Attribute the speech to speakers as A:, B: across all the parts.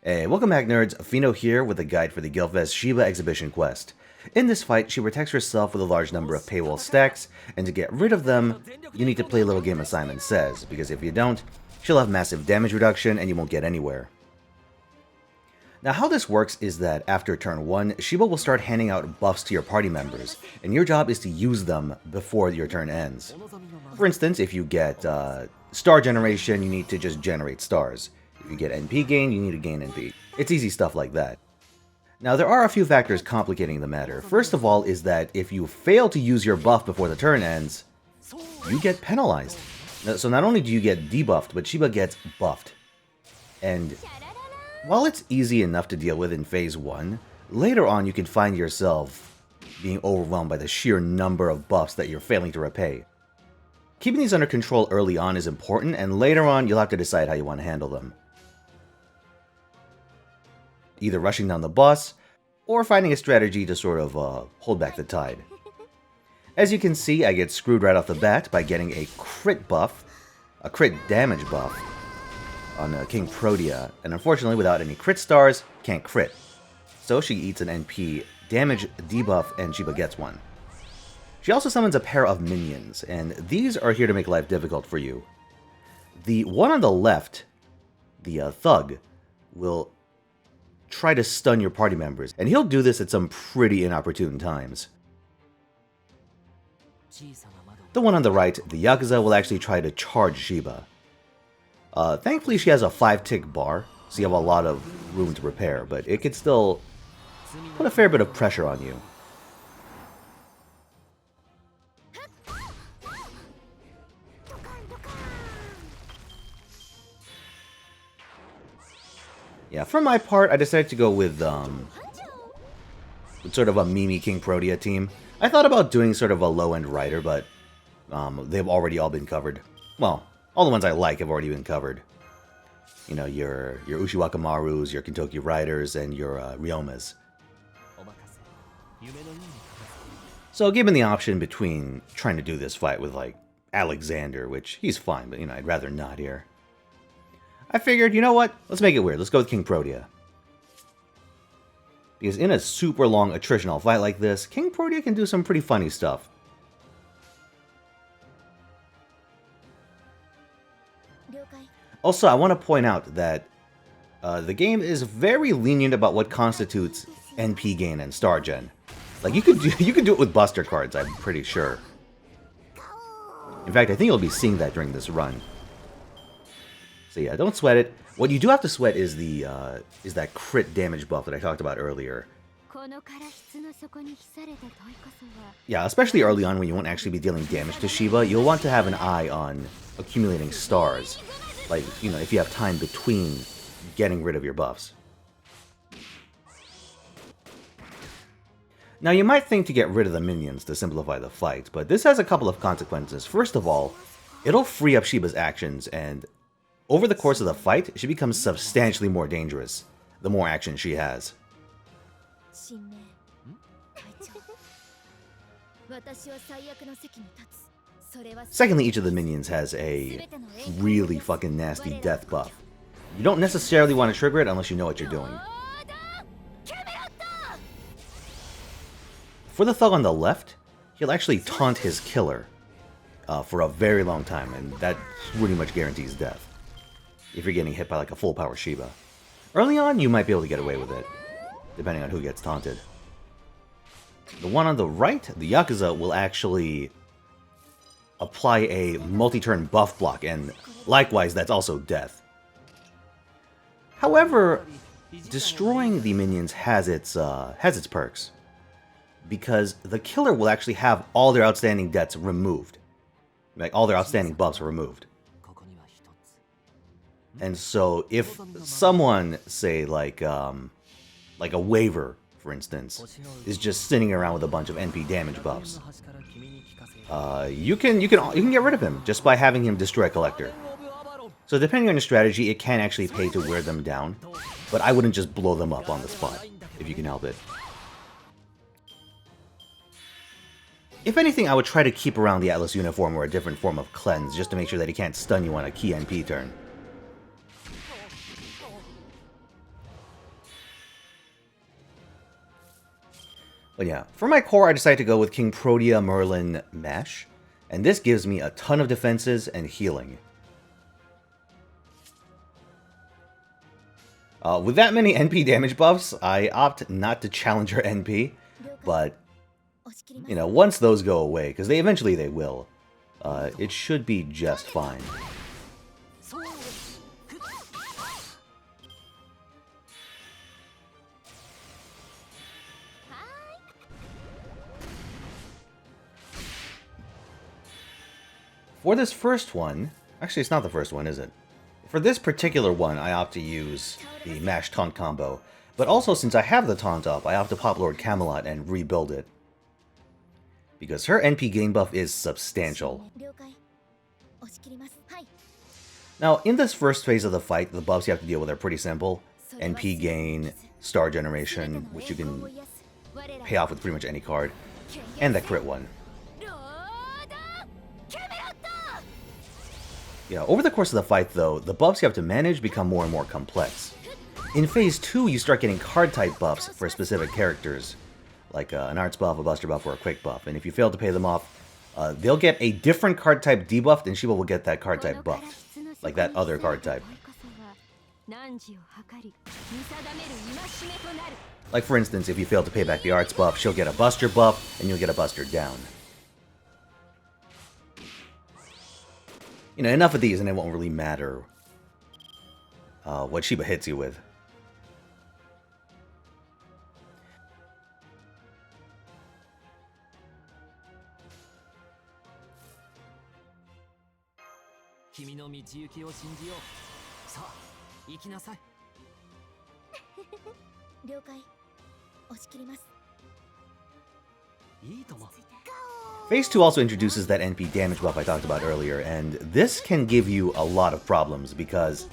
A: Hey, welcome back nerds, Fino here with a guide for the Gilfest Shiva exhibition quest. In this fight, she protects herself with a large number of paywall stacks, and to get rid of them, you need to play a little game of Simon Says, because if you don't, she'll have massive damage reduction and you won't get anywhere. Now how this works is that after turn 1, Sheba will start handing out buffs to your party members, and your job is to use them before your turn ends. For instance, if you get star generation, you need to just generate stars. If you get NP gain, you need to gain NP. It's easy stuff like that. Now there are a few factors complicating the matter. First of all is that if you fail to use your buff before the turn ends, you get penalized. So not only do you get debuffed, but Sheba gets buffed. And while it's easy enough to deal with in phase 1, later on you can find yourself being overwhelmed by the sheer number of buffs that you're failing to repay. Keeping these under control early on is important, and later on you'll have to decide how you want to handle them. Either rushing down the boss, or finding a strategy to sort of hold back the tide. As you can see, I get screwed right off the bat by getting a crit buff, a crit damage buff, on King Protea, and unfortunately without any crit stars, can't crit. So she eats an NP damage debuff and Sheba gets one. She also summons a pair of minions, and these are here to make life difficult for you. The one on the left, the thug, will try to stun your party members, and he'll do this at some pretty inopportune times. The one on the right, the Yakuza, will actually try to charge Sheba. Thankfully she has a 5-tick bar, so you have a lot of room to repair, but it could still put a fair bit of pressure on you. Yeah, for my part, I decided to go with sort of a Mimi King Protea team. I thought about doing sort of a low-end rider, but they've already all been covered. Well, all the ones I like have already been covered. You know, your Ushiwakamarus, your Kentucky Riders, and your Ryomas. So given the option between trying to do this fight with, like, Alexander, which he's fine, but, you know, I'd rather not here. I figured, you know what? Let's make it weird. Let's go with King Protea. Because in a super long attritional fight like this, King Protea can do some pretty funny stuff. Also, I want to point out that the game is very lenient about what constitutes NP gain and star gen. Like, you could do it with buster cards, I'm pretty sure. In fact, I think you'll be seeing that during this run. So yeah, don't sweat it. What you do have to sweat is that crit damage buff that I talked about earlier. Yeah, especially early on when you won't actually be dealing damage to Shiva, you'll want to have an eye on accumulating stars. Like, you know, if you have time between getting rid of your buffs. Now, you might think to get rid of the minions to simplify the fight, but this has a couple of consequences. First of all, it'll free up Sheba's actions, and over the course of the fight, she becomes substantially more dangerous, the more action she has. Secondly, each of the minions has a really fucking nasty death buff. You don't necessarily want to trigger it unless you know what you're doing. For the thug on the left, he'll actually taunt his killer for a very long time, and that pretty much guarantees death if you're getting hit by like a full power Shiva. Early on, you might be able to get away with it, depending on who gets taunted. The one on the right, the Yakuza, will actually apply a multi-turn buff block, and likewise, that's also death. However, destroying the minions has its perks, because the killer will actually have all their outstanding debts removed. Like, all their outstanding buffs are removed. And so, if someone, say, like a waiver, for instance, is just sitting around with a bunch of NP damage buffs, you can get rid of him just by having him destroy a collector. So depending on your strategy, it can actually pay to wear them down, but I wouldn't just blow them up on the spot, if you can help it. If anything, I would try to keep around the Atlas uniform or a different form of cleanse, just to make sure that he can't stun you on a key NP turn. But yeah, for my core, I decided to go with King Protea Merlin Mash, and this gives me a ton of defenses and healing. With that many NP damage buffs, I opt not to challenge her NP, but, you know, once those go away, because eventually they will, it should be just fine. For this first one, actually it's not the first one, is it? For this particular one, I opt to use the Mash Taunt combo, but also since I have the Taunt up, I opt to pop Lord Camelot and rebuild it. Because her NP gain buff is substantial. Now, in this first phase of the fight, the buffs you have to deal with are pretty simple. NP gain, star generation, which you can pay off with pretty much any card, and that crit one. Yeah, over the course of the fight, though, the buffs you have to manage become more and more complex. In Phase 2, you start getting card-type buffs for specific characters, like an arts buff, a buster buff, or a quick buff, and if you fail to pay them off, they'll get a different card-type debuffed, and Shiva will get that card-type buffed, like that other card-type. Like, for instance, if you fail to pay back the arts buff, she'll get a buster buff, and you'll get a buster down. You know, enough of these and it won't really matter what Sheba hits you with. Phase 2 also introduces that NP damage buff I talked about earlier, and this can give you a lot of problems because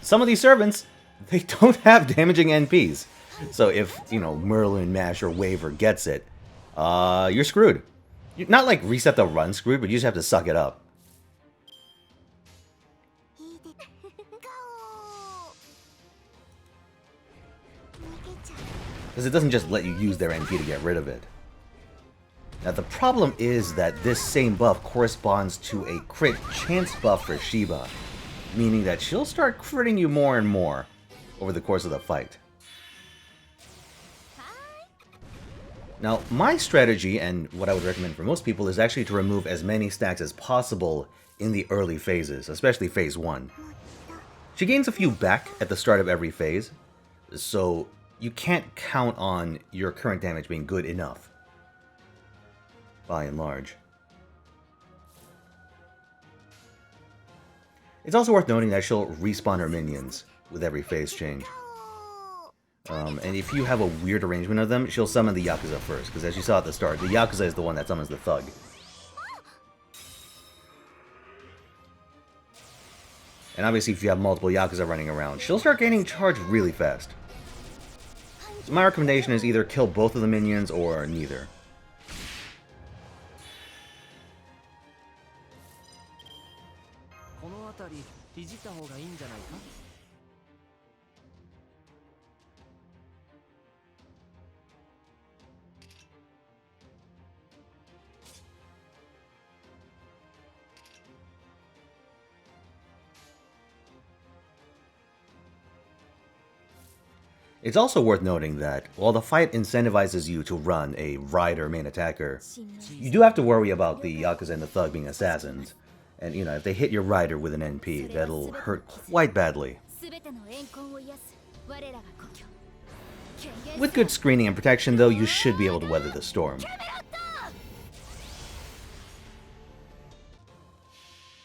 A: some of these servants, they don't have damaging NPs. So if, you know, Merlin, Mash, or Waver gets it, you're screwed. You're not like reset the run screwed, but you just have to suck it up. Because it doesn't just let you use their NP to get rid of it. Now the problem is that this same buff corresponds to a crit chance buff for Sheba, meaning that she'll start critting you more and more over the course of the fight. Now my strategy, and what I would recommend for most people, is actually to remove as many stacks as possible in the early phases, especially Phase 1. She gains a few back at the start of every phase, so you can't count on your current damage being good enough, by and large. It's also worth noting that she'll respawn her minions with every phase change. And if you have a weird arrangement of them, she'll summon the Yakuza first, because as you saw at the start, the Yakuza is the one that summons the Thug. And obviously if you have multiple Yakuza running around, she'll start gaining charge really fast. So my recommendation is either kill both of the minions or neither. It's also worth noting that, while the fight incentivizes you to run a rider main attacker, you do have to worry about the Yakuza and the Thug being assassins. And, you know, if they hit your rider with an NP, that'll hurt quite badly. With good screening and protection, though, you should be able to weather the storm.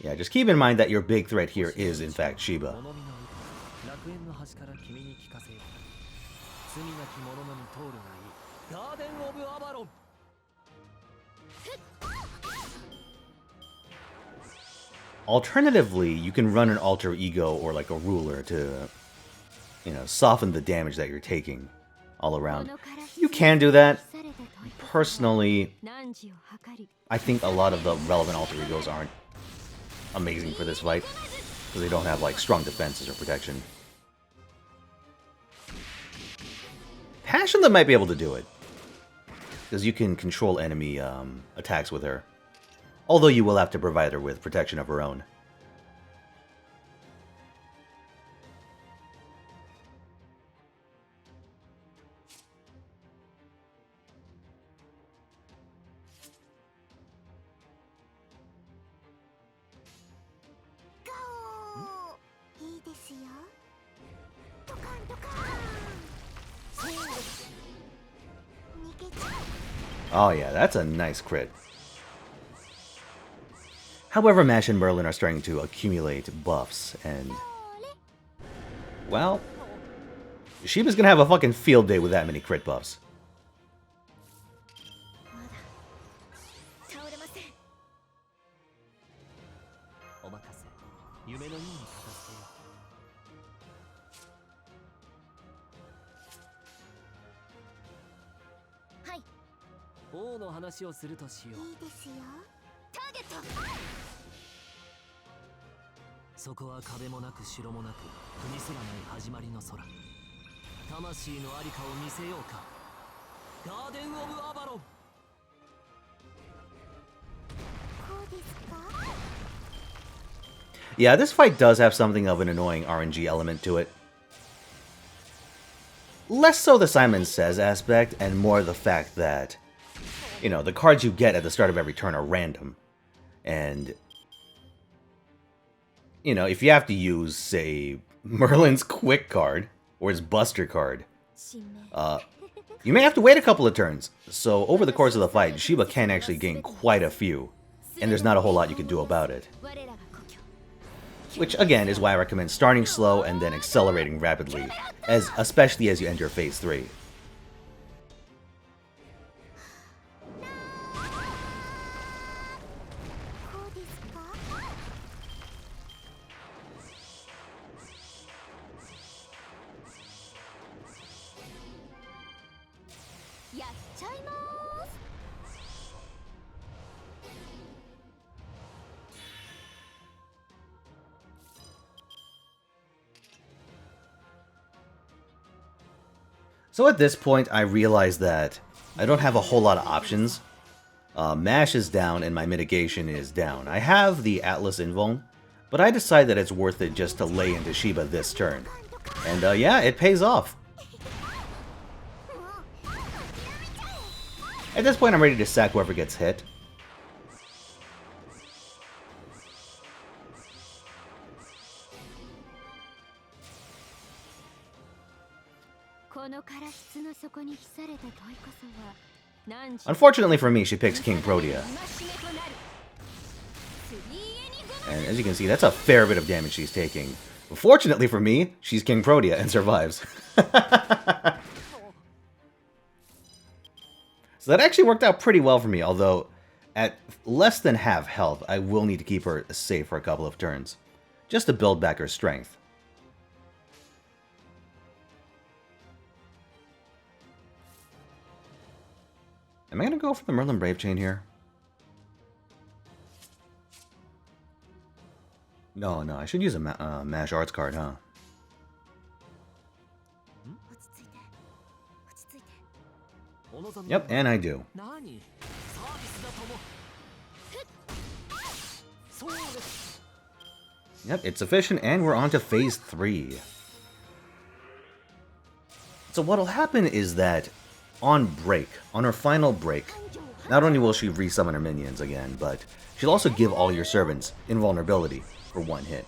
A: Yeah, just keep in mind that your big threat here is, in fact, Sheba. Alternatively, you can run an alter ego or like a ruler to, you know, soften the damage that you're taking all around. You can do that. Personally, I think a lot of the relevant alter egos aren't amazing for this fight, because they don't have like strong defenses or protection. Passion that might be able to do it. because you can control enemy attacks with her. Although you will have to provide her with protection of her own. Oh yeah, that's a nice crit. However, Mash and Merlin are starting to accumulate buffs, and... well... Sheba's gonna have a fucking field day with that many crit buffs. Yeah, this fight does have something of an annoying RNG element to it. Less so the Simon Says aspect, and more the fact that, you know, the cards you get at the start of every turn are random. And, you know, if you have to use, say, Merlin's Quick card, or his Buster card, you may have to wait a couple of turns. So, over the course of the fight, Sheba can actually gain quite a few, and there's not a whole lot you can do about it. Which, again, is why I recommend starting slow and then accelerating rapidly, especially as you enter Phase 3. So at this point, I realize that I don't have a whole lot of options. Mash is down and my mitigation is down. I have the Atlas Invuln, but I decide that it's worth it just to lay into Sheba this turn. And yeah, it pays off. At this point, I'm ready to sack whoever gets hit. Unfortunately for me, she picks King Protea. And as you can see, that's a fair bit of damage she's taking. Fortunately for me, she's King Protea and survives. So that actually worked out pretty well for me, although at less than half health, I will need to keep her safe for a couple of turns, just to build back her strength. Am I going to go for the Merlin Brave Chain here? No, I should use a Mash Arts card, huh? Yep, and I do. Yep, it's sufficient, and we're on to Phase 3. So what'll happen is that on break, on her final break, not only will she resummon her minions again, but she'll also give all your servants invulnerability for one hit.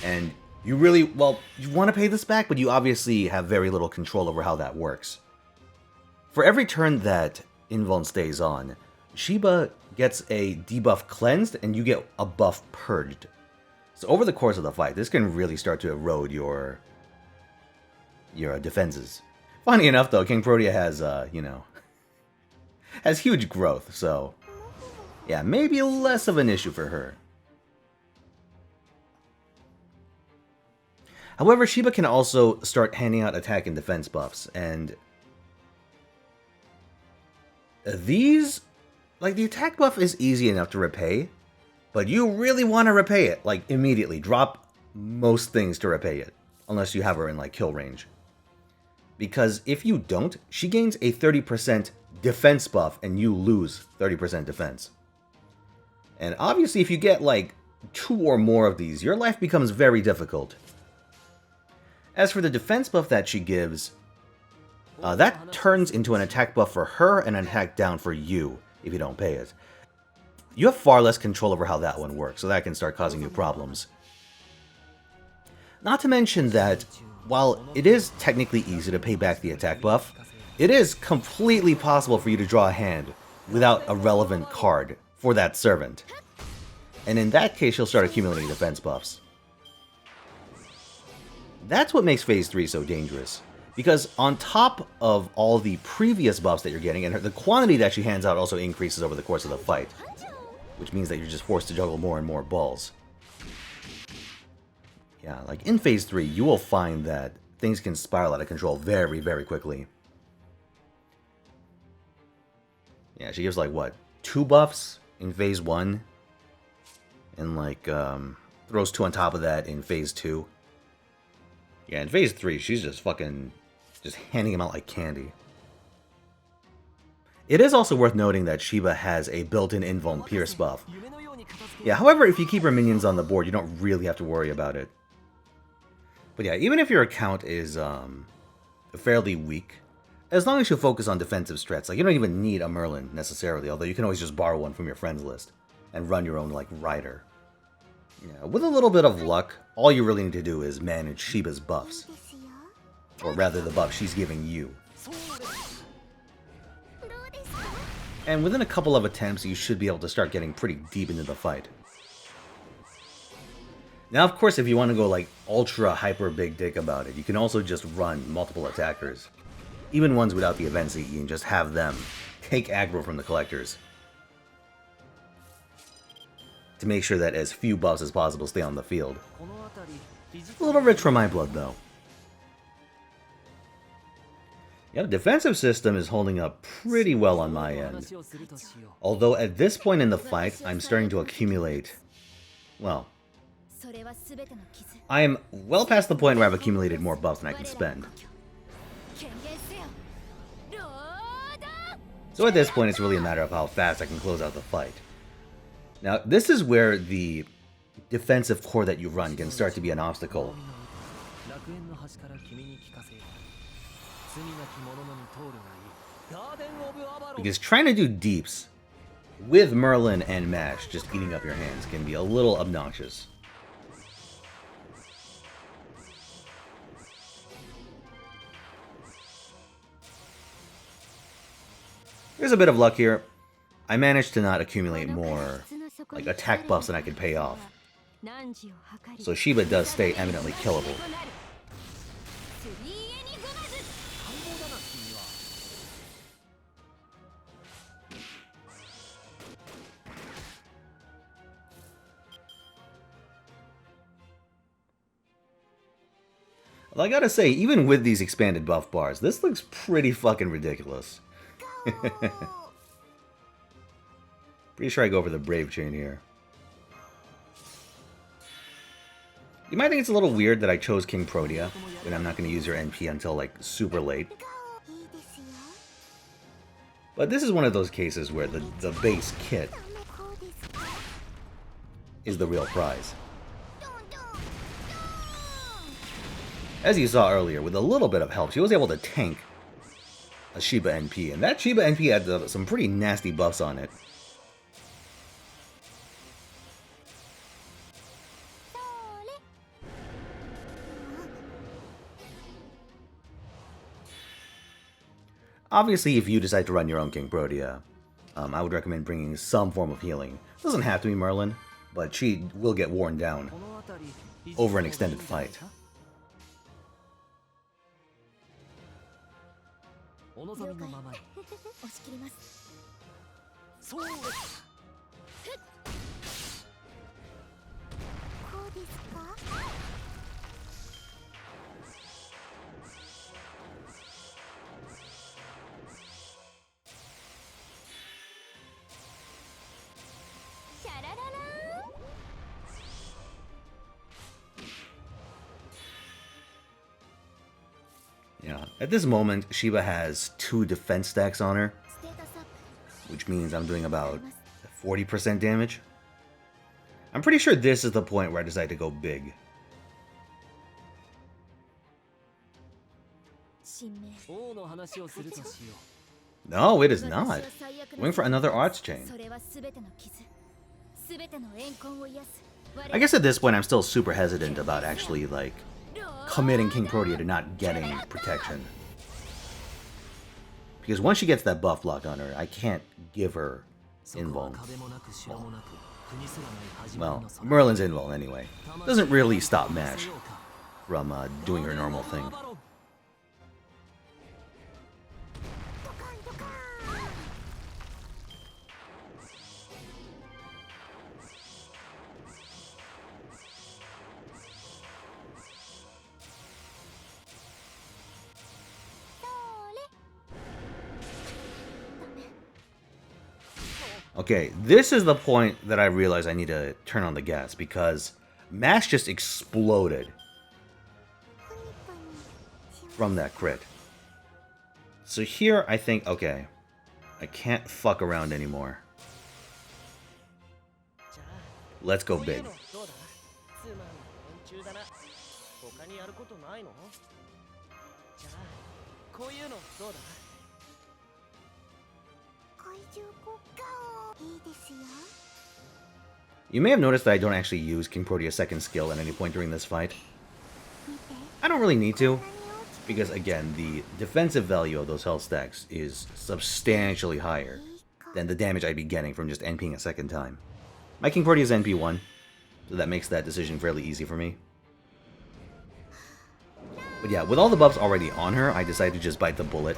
A: And you really, well, you want to pay this back, but you obviously have very little control over how that works. For every turn that Invuln stays on, Sheba gets a debuff cleansed and you get a buff purged. So over the course of the fight, this can really start to erode your defenses. Funny enough, though, King Protea has, you know, has huge growth, so yeah, maybe less of an issue for her. However, Sheba can also start handing out attack and defense buffs, and these, like, the attack buff is easy enough to repay, but you really want to repay it, like, immediately. Drop most things to repay it, unless you have her in, like, kill range. Because if you don't, she gains a 30% defense buff and you lose 30% defense. And obviously if you get like 2 or more of these, your life becomes very difficult. As for the defense buff that she gives, that turns into an attack buff for her and an attack down for you if you don't pay it. You have far less control over how that one works, so that can start causing you problems. Not to mention that, while it is technically easy to pay back the attack buff, it is completely possible for you to draw a hand without a relevant card for that servant. And in that case, you'll start accumulating defense buffs. That's what makes Phase 3 so dangerous. Because on top of all the previous buffs that you're getting, and the quantity that she hands out also increases over the course of the fight. Which means that you're just forced to juggle more and more balls. Yeah, like in Phase 3, you will find that things can spiral out of control very, very quickly. Yeah, she gives like, what, 2 buffs in Phase 1? And like, throws 2 on top of that in Phase 2. Yeah, in Phase 3, she's just fucking, just handing him out like candy. It is also worth noting that Sheba has a built-in invuln pierce buff. Yeah, however, if you keep her minions on the board, you don't really have to worry about it. But yeah, even if your account is fairly weak, as long as you focus on defensive strats, like you don't even need a Merlin necessarily, although you can always just borrow one from your friends list and run your own like rider. Yeah, with a little bit of luck, all you really need to do is manage Sheba's buffs. Or rather, the buff she's giving you. And within a couple of attempts, you should be able to start getting pretty deep into the fight. Now, of course, if you want to go like ultra hyper big dick about it, you can also just run multiple attackers. Even ones without the event CE, and just have them take aggro from the collectors. To make sure that as few buffs as possible stay on the field. A little rich for my blood, though. Yeah, the defensive system is holding up pretty well on my end. Although at this point in the fight, I'm starting to accumulate... Well... I am well past the point where I've accumulated more buffs than I can spend. So at this point, it's really a matter of how fast I can close out the fight. Now, this is where the defensive core that you run can start to be an obstacle. Because trying to do deeps with Merlin and Mash just eating up your hands can be a little obnoxious. There's a bit of luck here. I managed to not accumulate more like attack buffs than I could pay off. So Sheba does stay eminently killable. Well, I gotta say, even with these expanded buff bars, this looks pretty fucking ridiculous. Pretty sure I go for the Brave Chain here. You might think it's a little weird that I chose King Protea, and I'm not going to use your NP until, like, super late. But this is one of those cases where the base kit is the real prize. As you saw earlier, with a little bit of help, she was able to tank a Sheba NP, and that Sheba NP had some pretty nasty buffs on it. Obviously, if you decide to run your own King Protea, I would recommend bringing some form of healing. It doesn't have to be Merlin, but she will get worn down over an extended fight. Yeah, at this moment, Sheba has 2 defense stacks on her, which means I'm doing about 40% damage. I'm pretty sure this is the point where I decide to go big. No, it is not. Waiting for another arts chain. I guess at this point I'm still super hesitant about actually, like, committing King Protea to not getting protection. Because once she gets that buff lock on her, I can't give her invuln. Well, Merlin's invuln anyway. Doesn't really stop Mash from doing her normal thing. Okay, this is the point that I realize I need to turn on the gas, because Mash just exploded from that crit. So here I think, okay, I can't fuck around anymore. Let's go big. You may have noticed that I don't actually use King Protea's second skill at any point during this fight. I don't really need to, because again, the defensive value of those health stacks is substantially higher than the damage I'd be getting from just NPing a second time. My King Protea is NP1, so that makes that decision fairly easy for me. But yeah, with all the buffs already on her, I decided to just bite the bullet.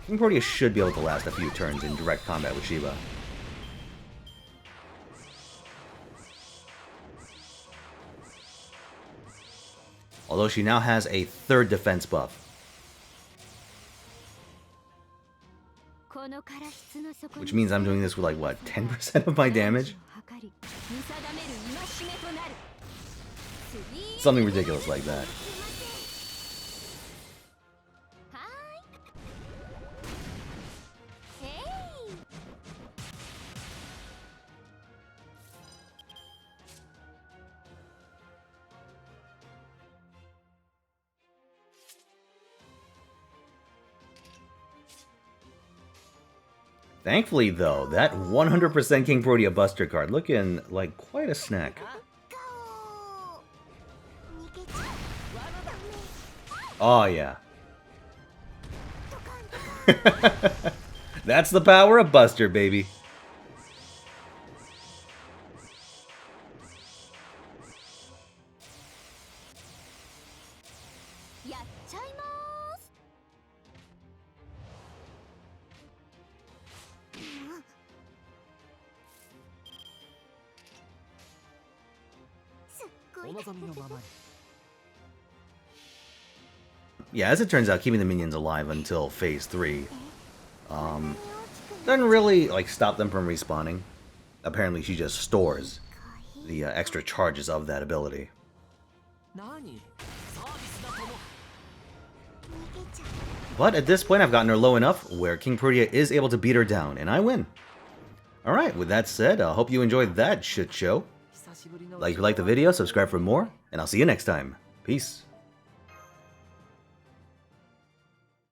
A: King Protea should be able to last a few turns in direct combat with Shiva. Although she now has a 3rd defense buff. Which means I'm doing this with like, what, 10% of my damage? Something ridiculous like that. Thankfully, though, that 100% King Protea Buster card looking like quite a snack. Oh, yeah. That's the power of Buster, baby. Yeah, as it turns out, keeping the minions alive until phase 3 doesn't really like stop them from respawning. Apparently she just stores the extra charges of that ability. But at this point I've gotten her low enough where King Protea is able to beat her down, and I win. Alright, with that said, I hope you enjoyed that shit show. Like if you liked the video, subscribe for more, and I'll see you next time. Peace.